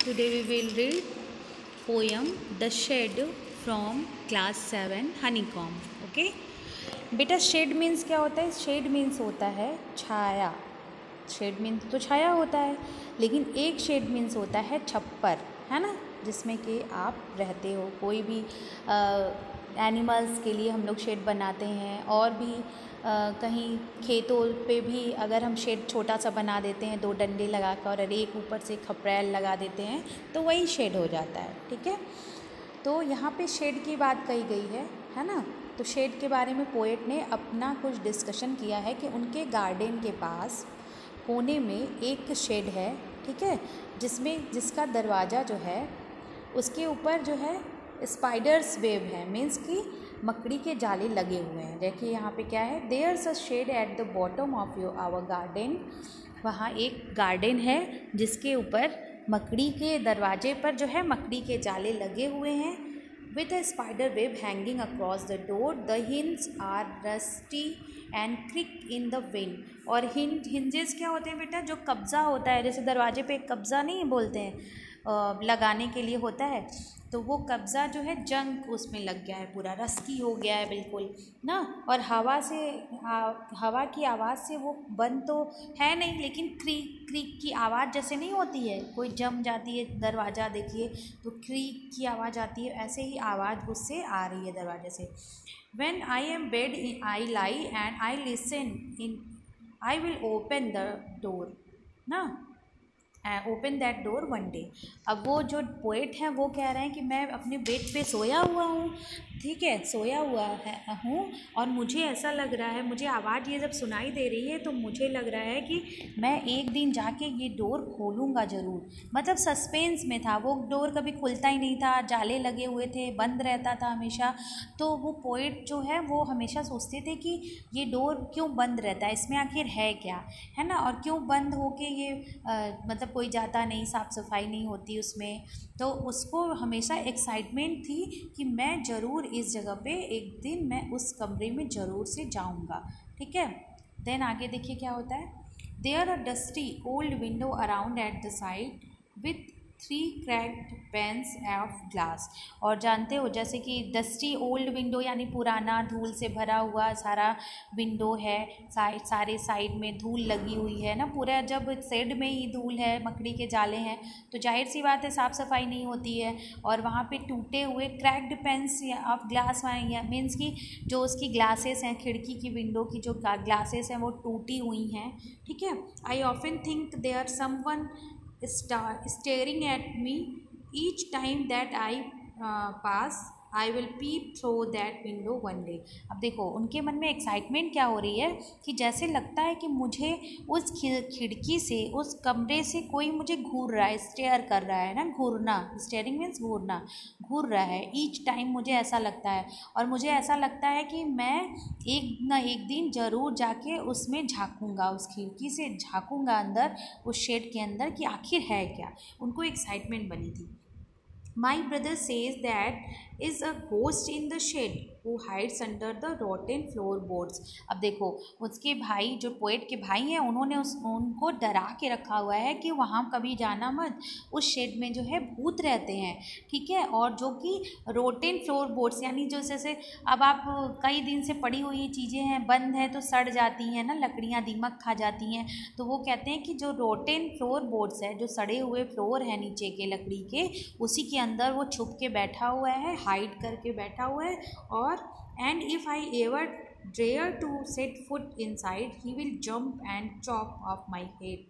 Today we will read poem The Shed from class 7 Honeycomb. Okay? बेटा shade means क्या होता है? Shade means होता है छाया. शेड मीन्स तो छाया होता है, लेकिन एक शेड मीन्स होता है छप्पर, है ना, जिसमें कि आप रहते हो. कोई भी एनिमल्स के लिए हम लोग शेड बनाते हैं, और भी कहीं खेतों पे भी अगर हम शेड छोटा सा बना देते हैं 2 डंडे लगा कर और एक ऊपर से खपरैल लगा देते हैं तो वही शेड हो जाता है. ठीक है, तो यहाँ पे शेड की बात कही गई है ना. तो शेड के बारे में पोएट ने अपना कुछ डिस्कशन किया है कि उनके गार्डन के पास कोने में एक शेड है, ठीक है, जिसका दरवाज़ा जो है उसके ऊपर जो है स्पाइडर्स वेब है, मीन्स कि मकड़ी के जाले लगे हुए हैं. देखिए यहाँ पे क्या है, there's a shed at the bottom of our garden. वहाँ एक गार्डन है जिसके ऊपर मकड़ी के दरवाजे पर जो है मकड़ी के जाले लगे हुए हैं. With a spider web hanging across the door. The hinge are rusty and creak in the wind. और हिंजेस क्या होते हैं बेटा? जो कब्ज़ा होता है, जैसे दरवाजे पे एक कब्ज़ा नहीं बोलते हैं लगाने के लिए होता है, तो वो कब्ज़ा जो है जंग उसमें लग गया है, पूरा रस्की हो गया है बिल्कुल ना. और हवा की आवाज़ से वो बंद तो है नहीं, लेकिन क्रीक क्रीक की आवाज़ जैसे नहीं होती है, कोई जम जाती है दरवाज़ा, देखिए तो क्रीक की आवाज़ आती है, ऐसे ही आवाज़ उससे आ रही है दरवाजे से. When I am bed I lie and I listen in I will open the door ना, open that door one day. अब वो जो पोएट हैं वो कह रहे हैं कि मैं अपने बेड पे सोया हुआ हूँ, ठीक है, सोया हुआ हूँ, और मुझे ऐसा लग रहा है, मुझे आवाज़ ये जब सुनाई दे रही है तो मुझे लग रहा है कि मैं एक दिन जाके ये डोर खोलूँगा ज़रूर. मतलब सस्पेंस में था, वो डोर कभी खुलता ही नहीं था, जाले लगे हुए थे, बंद रहता था हमेशा. तो वो पोएट जो है वो हमेशा सोचते थे कि ये डोर क्यों बंद रहता है, इसमें आखिर है क्या, है ना, और क्यों बंद होके ये मतलब कोई जाता नहीं, साफ़ सफाई नहीं होती उसमें. तो उसको हमेशा एक्साइटमेंट थी कि मैं ज़रूर इस जगह पे एक दिन मैं उस कमरे में ज़रूर से जाऊंगा. ठीक है, देन आगे देखिए क्या होता है. There a dusty old window around at the side with 3 cracked panes of glass. और जानते हो जैसे कि डस्टी ओल्ड विंडो यानी पुराना धूल से भरा हुआ सारा विंडो है, सारे साइड में धूल लगी हुई है ना, पूरा जब शेड में ही धूल है, मकड़ी के जाले हैं, तो जाहिर सी बात है साफ़ सफाई नहीं होती है. और वहाँ पे टूटे हुए cracked panes of glass means कि जो उसकी ग्लासेस हैं, खिड़की की विंडो की जो ग्लासेस हैं वो टूटी हुई हैं. ठीक है, I often think there someone staring at me each time that I pass. I will peep through that window one day. अब देखो उनके मन में एक्साइटमेंट क्या हो रही है कि जैसे लगता है कि मुझे उस खिड़की से, उस कमरे से कोई मुझे घूर रहा है, स्टेयर कर रहा है ना, घूरना, स्टेयरिंग मीन्स घूरना, घूर रहा है. ईच टाइम मुझे ऐसा लगता है, और मुझे ऐसा लगता है कि मैं एक ना एक दिन ज़रूर जाके उसमें झाँकूँगा, उस खिड़की से झाँकूँगा अंदर, उस शेड के अंदर, कि आखिर है क्या. उनको एक्साइटमेंट बनी थी. My brother says that is a ghost in the shed who hides under the rotten floorboards. अब देखो उसके भाई, जो पोएट के भाई हैं, उन्होंने उनको डरा के रखा हुआ है कि वहाँ कभी जाना मत, उस शेड में जो है भूत रहते हैं. ठीक है, और जो कि रोटेन फ्लोरबोर्ड्स यानी जो जैसे अब आप कई दिन से पड़ी हुई चीज़ें हैं, बंद है तो सड़ जाती हैं ना, लकड़ियाँ दीमक खा जाती हैं. तो वो कहते हैं कि जो रोटेन फ्लोरबोर्ड्स है, जो सड़े हुए फ्लोर है नीचे के लकड़ी के, उसी के अंदर वो छुप के बैठा हुआ है, हाइड करके बैठा हुआ है. और and if I ever dare to set foot inside he will jump and chop off my head.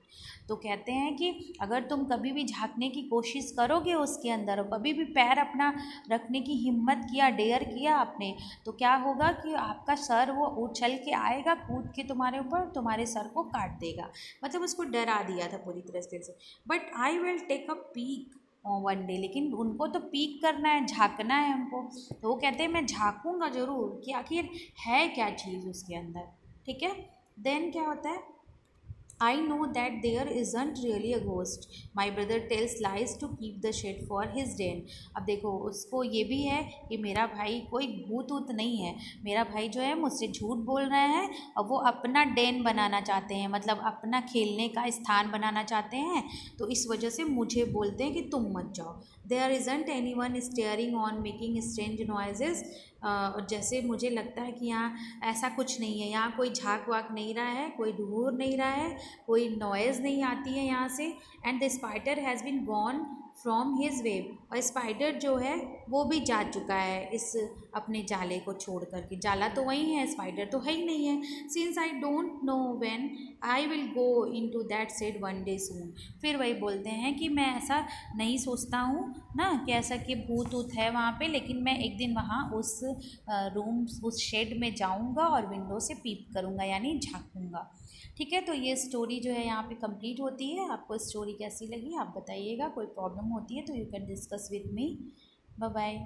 तो कहते हैं कि अगर तुम कभी भी झांकने की कोशिश करोगे उसके अंदर, और कभी भी पैर अपना रखने की हिम्मत किया, डेयर किया आपने, तो क्या होगा कि आपका सर वो उछल के आएगा, कूद के तुम्हारे ऊपर, तुम्हारे सर को काट देगा. मतलब उसको डरा दिया था पूरी तरह से. But I will take a peek one day. लेकिन उनको तो पीक करना है, झाँकना है उनको, तो वो कहते हैं मैं झाँकूँगा ज़रूर कि आखिर है क्या चीज़ उसके अंदर. ठीक है, देन क्या होता है, I know that there isn't really a ghost. My brother tells lies to keep the shed for his den. अब देखो उसको ये भी है कि मेरा भाई कोई भूत ऊत नहीं है, मेरा भाई जो है मुझसे झूठ बोल रहा है और वो अपना डेन बनाना चाहते हैं, मतलब अपना खेलने का स्थान बनाना चाहते हैं, तो इस वजह से मुझे बोलते हैं कि तुम मत जाओ. There isn't anyone staring on making strange noises. और जैसे मुझे लगता है कि यहाँ ऐसा कुछ नहीं है, यहाँ कोई झाँक वाक नहीं रहा है, कोई ढूंढ नहीं रहा है, कोई नॉइज़ नहीं आती है यहाँ से. And the spider has been gone from his web. और स्पाइडर जो है वो भी जा चुका है इस अपने जाले को छोड़ कर के. जाला तो वही है, स्पाइडर तो है ही नहीं है. Since I don't know when I will go into that said one day soon. फिर वही बोलते हैं कि मैं ऐसा नहीं सोचता हूँ ना कि ऐसा कि भूत ऊत है वहाँ पे, लेकिन मैं एक दिन वहाँ उस रूम उस शेड में जाऊँगा और विंडो से पीप करूँगा, यानी झाँकूँगा. ठीक है, तो ये स्टोरी जो है यहाँ पे कंप्लीट होती है. आपको स्टोरी कैसी लगी आप बताइएगा. कोई प्रॉब्लम होती है तो you can discuss with me. Bye bye.